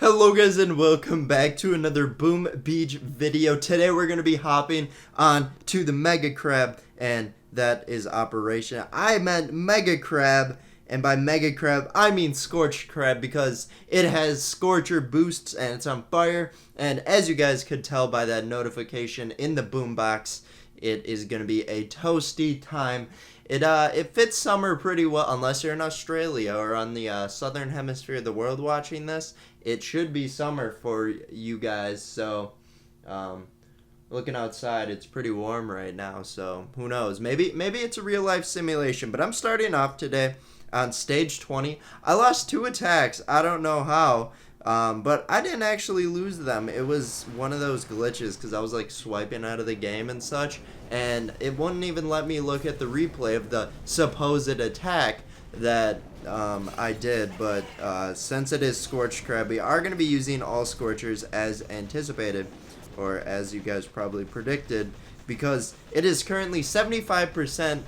Hello guys and welcome back to another Boom Beach video. Today we're going to be hopping on to the Mega Crab, and that is Operation. I meant Mega Crab, and by Mega Crab I mean Scorched Crab because it has Scorcher boosts and it's on fire. And as you guys could tell by that notification in the boombox, it is going to be a toasty time. It fits summer pretty well, unless you're in Australia or on the southern hemisphere of the world watching this. It should be summer for you guys, so looking outside, it's pretty warm right now, so who knows? Maybe it's a real life simulation. But I'm starting off today on stage 20. I lost 2 attacks. I don't know how. But I didn't actually lose them. It was one of those glitches because I was like swiping out of the game and such, and it wouldn't even let me look at the replay of the supposed attack that I did. But since it is Scorched Crab, we are going to be using all Scorchers as anticipated, or as you guys probably predicted, because it is currently 75%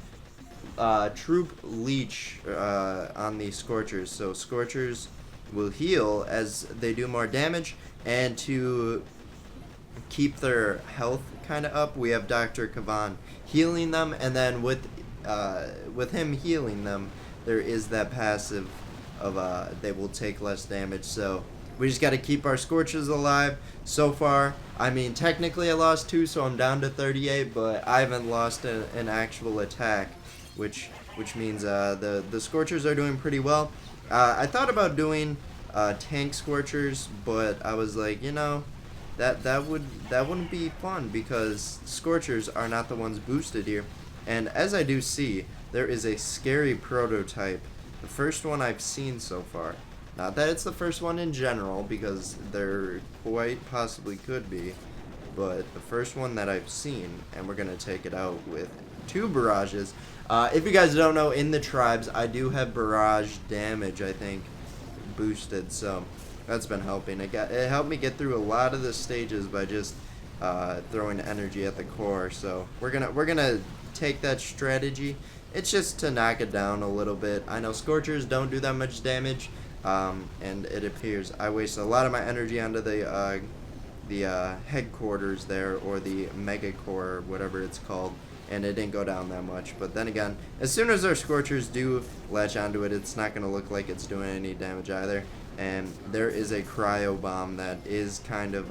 troop leech on the Scorchers. So Scorchers will heal as they do more damage, and to keep their health kind of up, we have Dr. Kavan healing them, and then with him healing them, there is that passive of they will take less damage. So we just got to keep our Scorchers alive. So far, I mean, technically I lost 2, so I'm down to 38, but I haven't lost an actual attack, which means the Scorchers are doing pretty well. I thought about doing tank Scorchers, but I was like, you know, that wouldn't be fun because Scorchers are not the ones boosted here. And as I do see, there is a scary prototype, the first one I've seen so far. Not that it's the first one in general, because there quite possibly could be, but the first one that I've seen, and we're gonna take it out with 2 barrages. If you guys don't know, in the tribes, I do have barrage damage, I think, boosted, so that's been helping. It helped me get through a lot of the stages by just throwing energy at the core. So we're gonna take that strategy. It's just to knock it down a little bit. I know Scorchers don't do that much damage, and it appears I waste a lot of my energy onto the headquarters there, or the mega core, whatever it's called, and it didn't go down that much. But then again, as soon as our Scorchers do latch onto it, it's not going to look like it's doing any damage either. And there is a cryo bomb that is kind of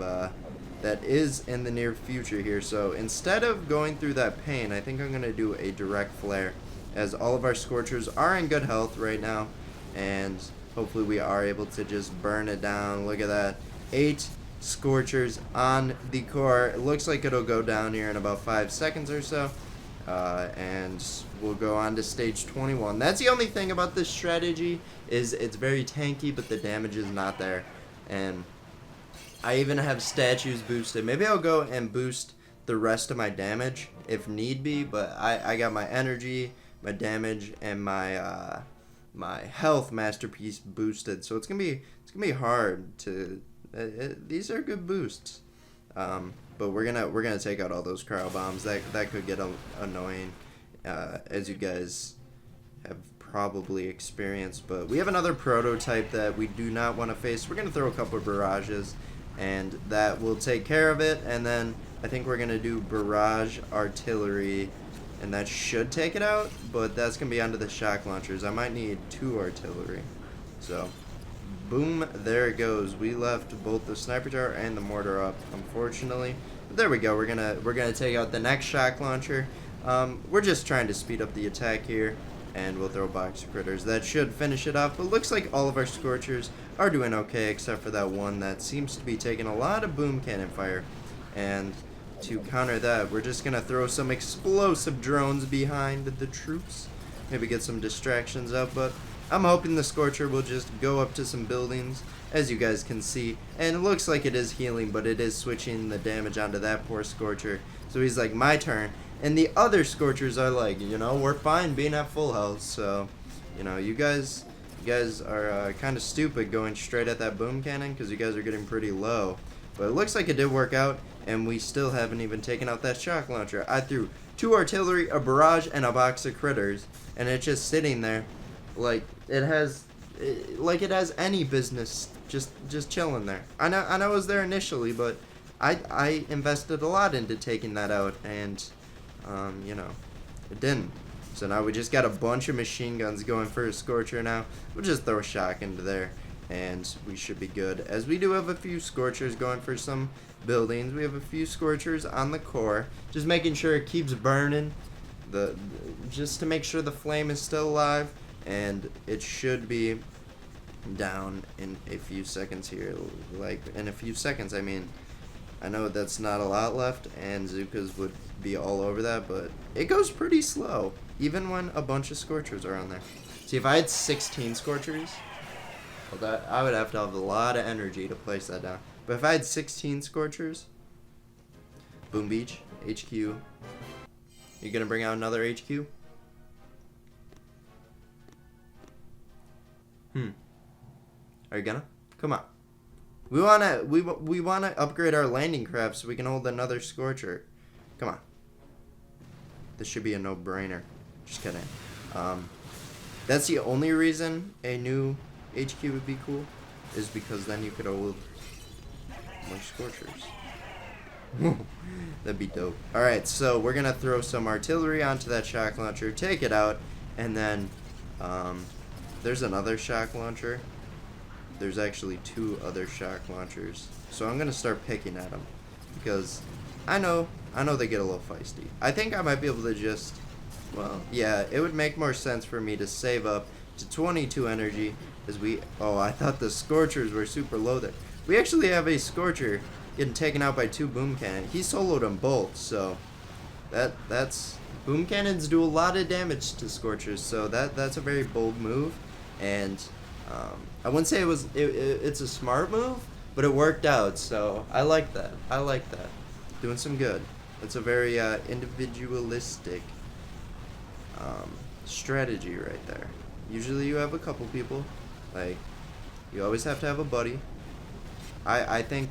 that is in the near future here. So instead of going through that pain, I think I'm going to do a direct flare, as all of our Scorchers are in good health right now, and hopefully we are able to just burn it down. Look at that, 8 Scorchers on the core. It looks like it'll go down here in about 5 seconds or so, and we'll go on to stage 21. That's the only thing about this strategy, is it's very tanky, but the damage is not there. And I even have statues boosted. Maybe I'll go and boost the rest of my damage if need be, but I got my energy, my damage, and my my health masterpiece boosted, so it's gonna be hard to these are good boosts, but we're gonna take out all those cryo bombs. That could get annoying, as you guys have probably experienced. But we have another prototype that we do not want to face. We're gonna throw a couple of barrages, and that will take care of it. And then I think we're gonna do barrage artillery, and that should take it out. But that's gonna be onto the shock launchers. I might need 2 artillery, so. Boom, there it goes. We left both the sniper tower and the mortar up, unfortunately. But there we go. We're gonna take out the next shock launcher. We're just trying to speed up the attack here, and we'll throw a box of critters. That should finish it off. But looks like all of our Scorchers are doing okay, except for that one that seems to be taking a lot of boom cannon fire. And to counter that, we're just gonna throw some explosive drones behind the troops. Maybe get some distractions up, but I'm hoping the Scorcher will just go up to some buildings, as you guys can see. And it looks like it is healing, but it is switching the damage onto that poor Scorcher. So he's like, my turn. And the other Scorchers are like, you know, we're fine being at full health. So, you know, you guys are kind of stupid going straight at that boom cannon, because you guys are getting pretty low. But it looks like it did work out, and we still haven't even taken out that shock launcher. I threw 2 artillery, a barrage, and a box of critters, and it's just sitting there like it has any business just chilling there. I know I was there initially, but I invested a lot into taking that out, and you know, it didn't. So now we just got a bunch of machine guns going for a Scorcher now. We'll just throw a shock into there, and we should be good. As we do have a few Scorchers going for some buildings. We have a few Scorchers on the core, just making sure it keeps burning, just to make sure the flame is still alive, and it should be down in a few seconds here. Like, in a few seconds, I mean, I know that's not a lot left, and Zukas would be all over that, but it goes pretty slow, even when a bunch of Scorchers are on there. See, if I had 16 Scorchers, well, I would have to have a lot of energy to place that down. But if I had 16 Scorchers, Boom Beach, HQ, you gonna bring out another HQ? Are you gonna? Come on. We wanna upgrade our landing craft so we can hold another Scorcher. Come on. This should be a no-brainer. Just kidding. That's the only reason a new HQ would be cool, is because then you could hold more Scorchers. That'd be dope. Alright, so we're gonna throw some artillery onto that shock launcher, take it out, and then there's another shock launcher. There's actually 2 other shock launchers. So I'm gonna start picking at them, because I know they get a little feisty. I think I might be able to just, well, yeah, it would make more sense for me to save up to 22 energy, as I thought the Scorchers were super low there. We actually have a Scorcher getting taken out by 2 boom cannon. He soloed them both, so that's boom cannons do a lot of damage to Scorchers, so that's a very bold move, and I wouldn't say it's a smart move, but it worked out, so I like that. Doing some good. It's a very individualistic strategy right there. Usually you have a couple people, like, you always have to have a buddy. I think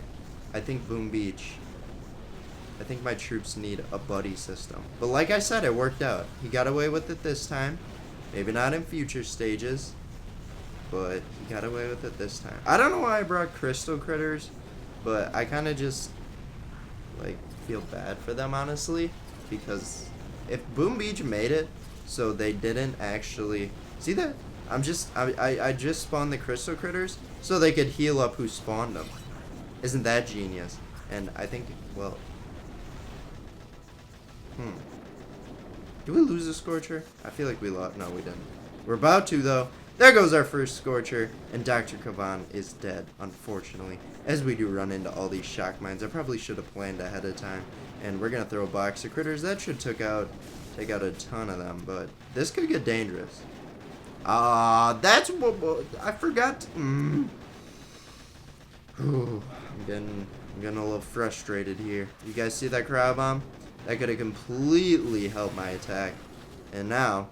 Boom Beach, I think my troops need a buddy system. But like I said, it worked out. He got away with it this time. Maybe not in future stages, but he got away with it this time. I don't know why I brought crystal critters, but I kind of just, like, feel bad for them, honestly, because if Boom Beach made it so they didn't actually see that, I just spawned the crystal critters so they could heal up who spawned them. Isn't that genius? And I think, well, did we lose a Scorcher? I feel like we lost. No, we didn't. We're about to, though. There goes our first Scorcher, and Dr. Kavan is dead, unfortunately, as we do run into all these shock mines. I probably should have planned ahead of time, and we're gonna throw a box of critters. That should take out a ton of them, but this could get dangerous. That's what I forgot. I'm getting a little frustrated here. You guys see that cryo bomb? That could have completely helped my attack, and now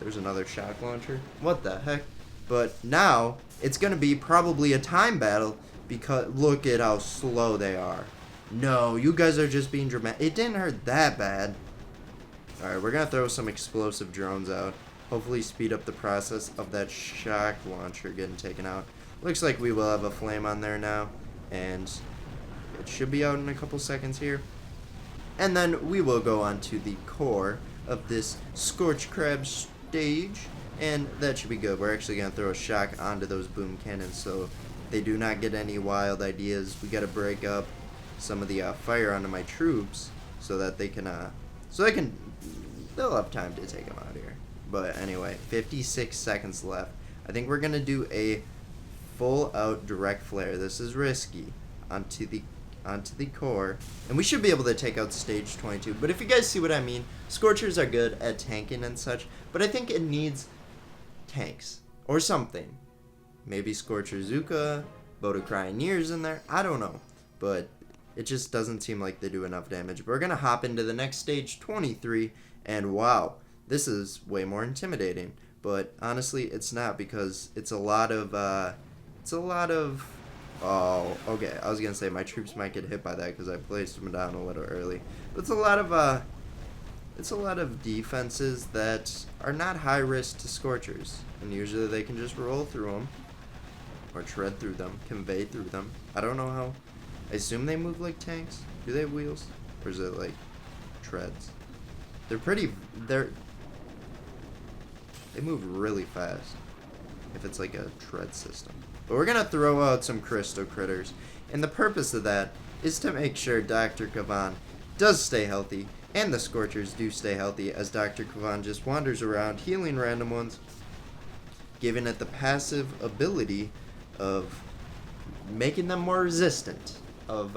there's another shock launcher. What the heck? But now it's gonna be probably a time battle, because look at how slow they are. No, you guys are just being dramatic. It didn't hurt that bad. Alright, we're gonna throw some explosive drones out. Hopefully speed up the process of that shock launcher getting taken out. Looks like we will have a flame on there now, and it should be out in a couple seconds here. And then we will go on to the core of this Scorched Crab stage, and that should be good. We're actually going to throw a shock onto those boom cannons so they do not get any wild ideas. We got to break up some of the fire onto my troops so that they'll have time to take them out here. But anyway, 56 seconds left. I think we're going to do a full out direct flare. This is risky onto the core, and we should be able to take out stage 22. But if you guys see what I mean, Scorchers are good at tanking and such, but I think it needs tanks or something. Maybe Scorcher Zuka, Boda Cryoneers in there, I don't know, but it just doesn't seem like they do enough damage. But we're gonna hop into the next stage 23, and wow, this is way more intimidating. But honestly, it's not, because it's a lot of oh, okay. I was gonna say my troops might get hit by that because I placed them down a little early. But it's a lot of defenses that are not high risk to Scorchers, and usually they can just roll through them. or tread through them, convey through them. I don't know how. I assume they move like tanks. Do they have wheels? Or is it like treads? They're pretty, they move really fast if it's like a tread system. But we're gonna throw out some crystal critters, and the purpose of that is to make sure Dr. Kavan does stay healthy, and the Scorchers do stay healthy, as Dr. Kavan just wanders around healing random ones, giving it the passive ability of making them more resistant of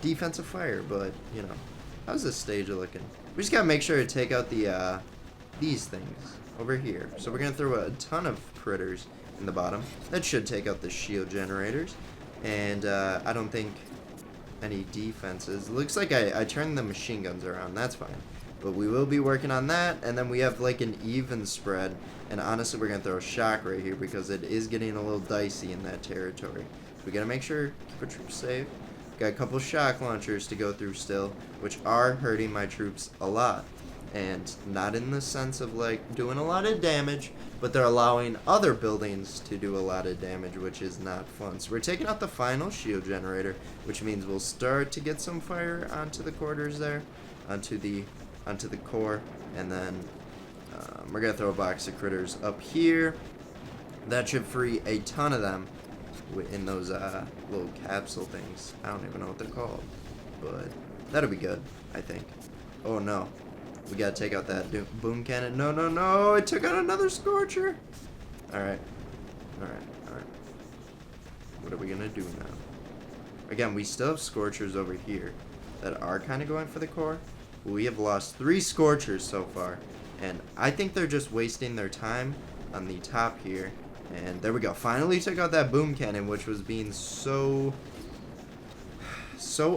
defensive fire. But you know, how's this stage looking? We just gotta make sure to take out the these things over here. So we're gonna throw a ton of critters in the bottom. That should take out the shield generators, and I don't think any defenses. Looks like I turned the machine guns around. That's fine, but we will be working on that. And then we have like an even spread, and honestly we're gonna throw a shock right here because it is getting a little dicey in that territory. So we gotta make sure keep our troops safe. Got a couple shock launchers to go through still, which are hurting my troops a lot, and not in the sense of like doing a lot of damage, but they're allowing other buildings to do a lot of damage, which is not fun. So we're taking out the final shield generator, which means we'll start to get some fire onto the quarters there, onto the core, and then we're gonna throw a box of critters up here. That should free a ton of them in those little capsule things. I don't even know what they're called, but that'll be good, I think. Oh no. We gotta take out that boom cannon. No, no, no! It took out another Scorcher! Alright. Alright, alright. What are we gonna do now? Again, we still have Scorchers over here that are kind of going for the core. We have lost 3 Scorchers so far, and I think they're just wasting their time on the top here. And there we go. Finally took out that boom cannon, which was being so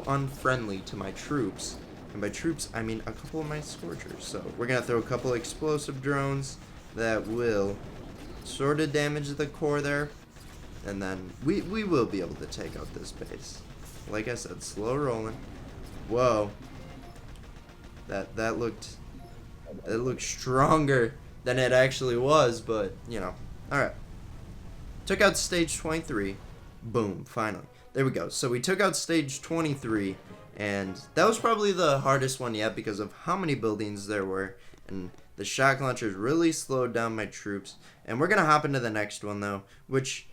unfriendly to my troops. And by troops, I mean a couple of my Scorchers. So we're going to throw a couple explosive drones that will sort of damage the core there. And then we will be able to take out this base. Like I said, slow rolling. Whoa. That looked stronger than it actually was, but, you know. Alright. Took out stage 23. Boom, finally. There we go. So we took out stage 23. And that was probably the hardest one yet because of how many buildings there were. And the shock launchers really slowed down my troops. And we're going to hop into the next one though. Which,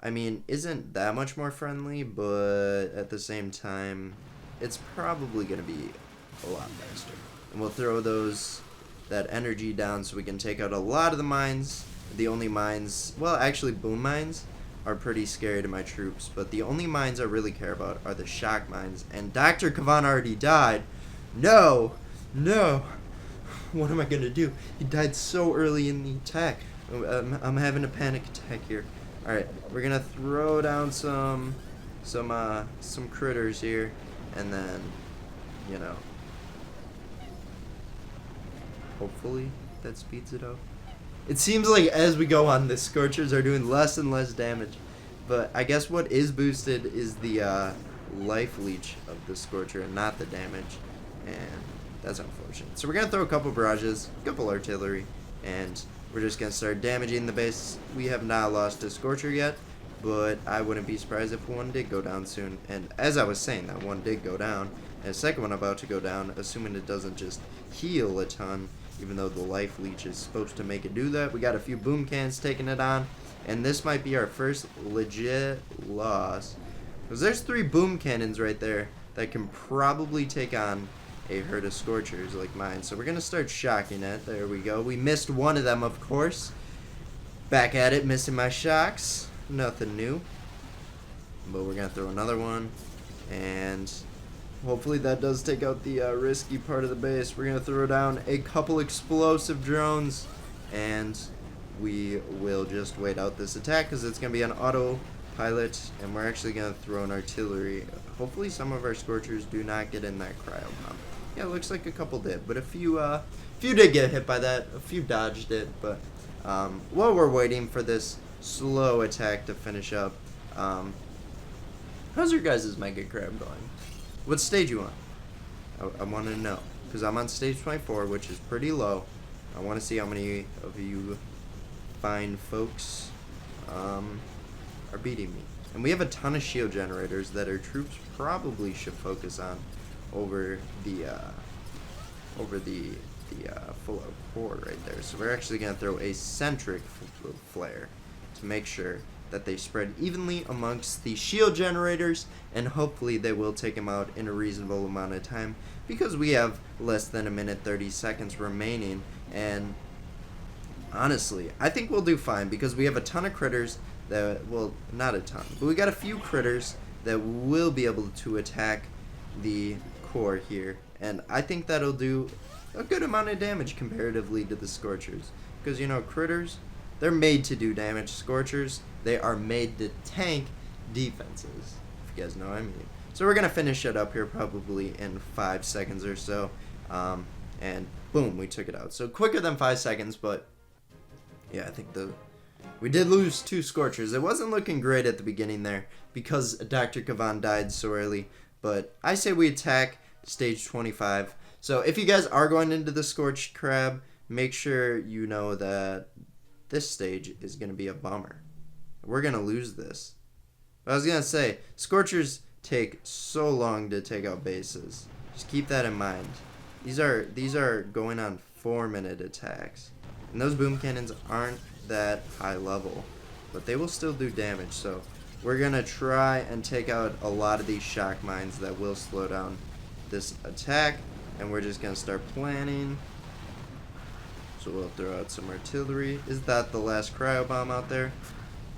I mean, isn't that much more friendly. But at the same time, it's probably going to be a lot faster. And we'll throw that energy down so we can take out a lot of the mines. The only mines, well actually boom mines, are pretty scary to my troops, but the only mines I really care about are the shock mines. And Dr. Kavan already died. No! No! What am I gonna do? He died so early in the attack. I'm having a panic attack here. Alright, we're gonna throw down some critters here, and then, you know, hopefully that speeds it up. It seems like as we go on, the Scorchers are doing less and less damage. But I guess what is boosted is the life leech of the Scorcher and not the damage. And that's unfortunate. So we're going to throw a couple barrages, a couple artillery, and we're just going to start damaging the base. We have not lost a Scorcher yet, but I wouldn't be surprised if one did go down soon. And as I was saying, that one did go down. And the second one about to go down, assuming it doesn't just heal a ton. Even though the life leech is supposed to make it do that. We got a few boom cannons taking it on. And this might be our first legit loss. Because there's 3 boom cannons right there that can probably take on a herd of Scorchers like mine. So we're going to start shocking it. There we go. We missed one of them, of course. Back at it, missing my shocks. Nothing new. But we're going to throw another one. And hopefully that does take out the risky part of the base. We're going to throw down a couple explosive drones, and we will just wait out this attack because it's going to be on autopilot, and we're actually going to throw an artillery. Hopefully some of our Scorchers do not get in that cryo bomb. Yeah, it looks like a couple did, but a few did get hit by that. A few dodged it, but while we're waiting for this slow attack to finish up, how's your guys' Mega Crab going? What stage you on? I want to know. Because I'm on stage 24, which is pretty low. I want to see how many of you fine folks are beating me. And we have a ton of shield generators that our troops probably should focus on over the full out core right there. So we're actually going to throw a centric flare to make sure that they spread evenly amongst the shield generators, and hopefully they will take them out in a reasonable amount of time, because we have less than a minute 30 seconds remaining. And honestly, I think we'll do fine, because we have a ton of critters that, well, not a ton, but we got a few critters that will be able to attack the core here, and I think that'll do a good amount of damage comparatively to the Scorchers, because, you know, critters, they're made to do damage. Scorchers, they are made to tank defenses, if you guys know what I mean. So we're going to finish it up here probably in 5 seconds or so, and boom, we took it out. So quicker than 5 seconds, but yeah, I think we did lose 2 Scorchers. It wasn't looking great at the beginning there because Dr. Kavan died so early, but I say we attack stage 25. So if you guys are going into the Scorched Crab, make sure you know that this stage is going to be a bummer. We're going to lose this. But I was going to say, Scorchers take so long to take out bases. Just keep that in mind. These are going on 4-minute attacks. And those boom cannons aren't that high level, but they will still do damage. So we're going to try and take out a lot of these shock mines that will slow down this attack. And we're just going to start planning. So we'll throw out some artillery. Is that the last cryo bomb out there?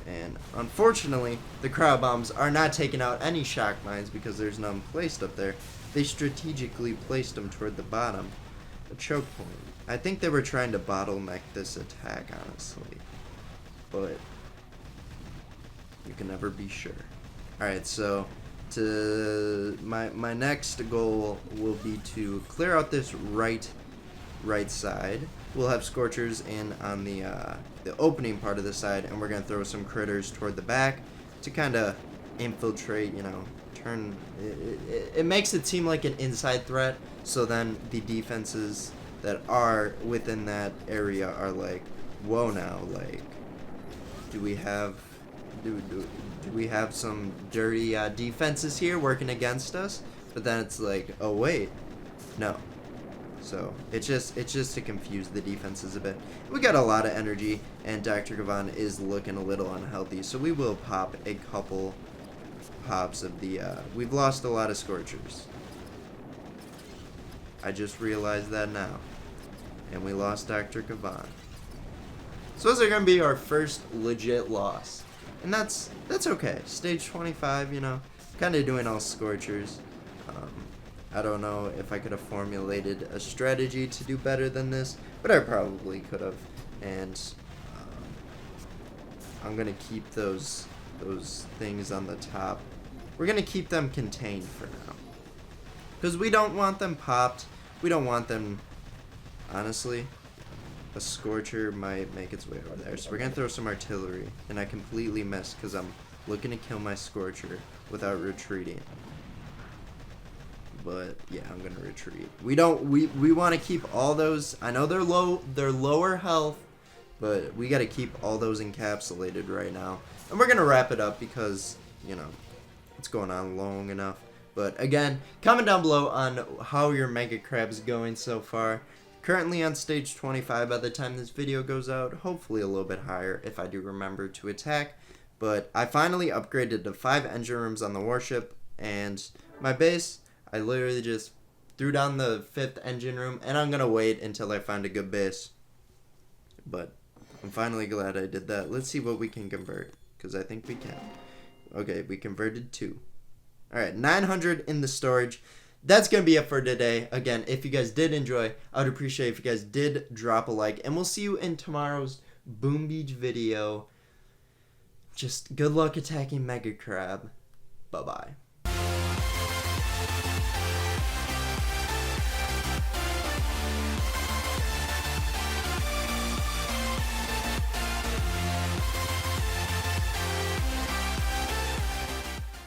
And unfortunately, the cryo bombs are not taking out any shock mines because there's none placed up there. They strategically placed them toward the bottom. A choke point. I think they were trying to bottleneck this attack, honestly. But you can never be sure. Alright, so my next goal will be to clear out this right side. We'll have Scorchers in on the opening part of the side, and we're going to throw some critters toward the back to kind of infiltrate, you know, turn... It makes it seem like an inside threat, so then the defenses that are within that area are like, whoa now, like, do we have some dirty defenses here working against us? But then it's like, oh wait, no. So it's just to confuse the defenses a bit. We got a lot of energy, and Dr. Kavan is looking a little unhealthy, so we will pop a couple pops of the we've lost a lot of Scorchers. I just realized that now. And we lost Dr. Kavan. So those are gonna be our first legit loss. And that's okay. Stage 25, you know, kinda doing all Scorchers. I don't know if I could have formulated a strategy to do better than this, but I probably could have. And I'm gonna keep those things on the top. We're gonna keep them contained for now, because we don't want them popped. We don't want them. Honestly, a Scorcher might make its way over there, so we're gonna throw some artillery. And I completely missed because I'm looking to kill my Scorcher without retreating. But yeah, I'm gonna retreat. We want to keep all those. I know they're lower health, but we got to keep all those encapsulated right now. And we're gonna wrap it up because, you know, it's going on long enough. But again, comment down below on how your Mega Crab is going so far. Currently on stage 25 by the time this video goes out. Hopefully a little bit higher if I do remember to attack. But I finally upgraded to 5 engine rooms on the warship, and my base, I literally just threw down the 5th engine room, and I'm going to wait until I find a good base. But I'm finally glad I did that. Let's see what we can convert, because I think we can. Okay, we converted 2. Alright, 900 in the storage. That's going to be it for today. Again, if you guys did enjoy, I would appreciate if you guys did drop a like, and we'll see you in tomorrow's Boom Beach video. Just good luck attacking Mega Crab. Bye-bye.